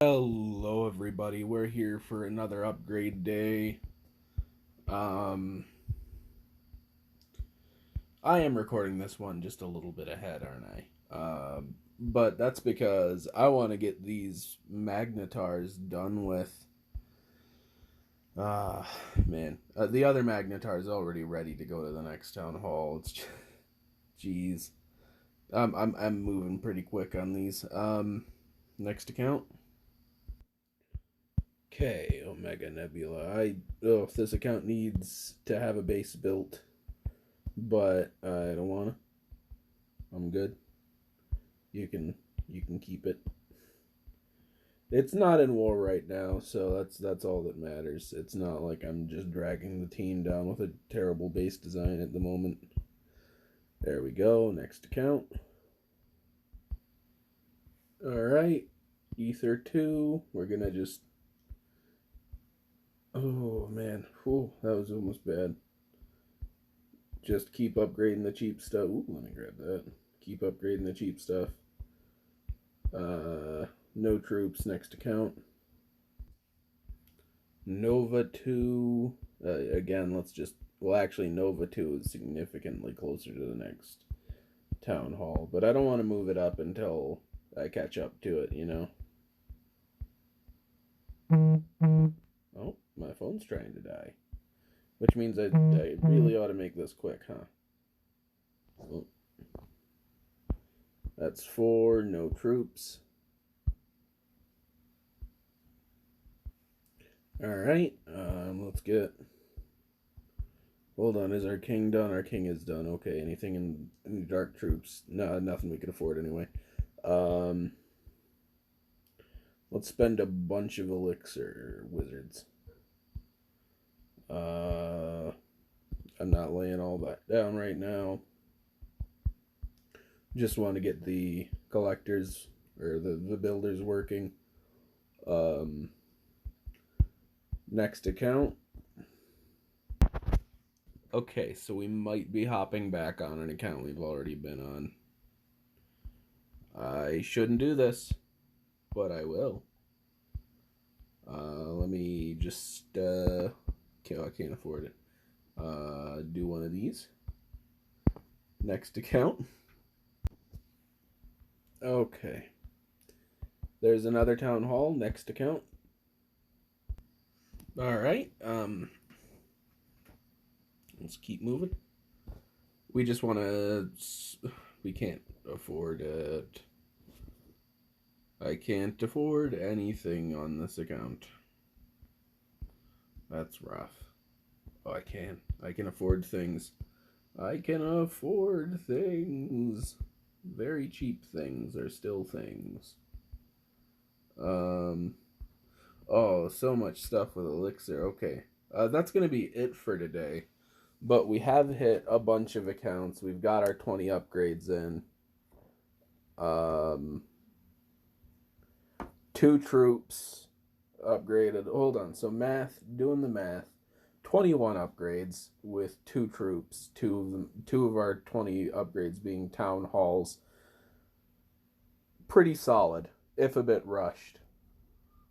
Hello, everybody. We're here for another upgrade day. Um, I am recording this one just a little bit ahead, aren't I? But that's because I want to get these magnetars done with. Ah, man, the other magnetar is already ready to go to the next town hall. It's, jeez, I'm moving pretty quick on these. Next account. Okay, Omega Nebula. If this account needs to have a base built, but I don't wanna. I'm good. You can you can keep it. It's not in war right now, so that's all that matters. It's not like I'm just dragging the team down with a terrible base design at the moment. There we go. Next account. All right, Ether 2. We're gonna just. Oh man, whew, that was almost bad. Just keep upgrading the cheap stuff. Ooh, let me grab that. Keep upgrading the cheap stuff. No troops, next account. Nova 2. Again, let's just. Well, actually, Nova 2 is significantly closer to the next town hall, but I don't want to move it up until I catch up to it, you know? Oh, my phone's trying to die. Which means I really ought to make this quick, huh? Oh. That's 4, no troops. Alright, let's get. Hold on, is our king done? Our king is done. Okay, anything in dark troops? No, nothing we could afford anyway. Let's spend a bunch of elixir wizards. I'm not laying all that down right now. Just want to get the collectors or the builders working. Next account. Okay, so we might be hopping back on an account we've already been on. I shouldn't do this, but I will. Let me just I can't afford it. Do one of these. Next account. Okay. There's another town hall. Next account. All right. Let's keep moving. We just want to. We can't afford it. I can't afford anything on this account. That's rough. Oh, I can. I can afford things. I can afford things. Very cheap things are still things. Oh, so much stuff with elixir. Okay. That's going to be it for today. But we have hit a bunch of accounts. We've got our 20 upgrades in. 2 troops upgraded. Hold on. So doing the math. 21 upgrades with 2 troops. Two of our 20 upgrades being town halls. Pretty solid, if a bit rushed.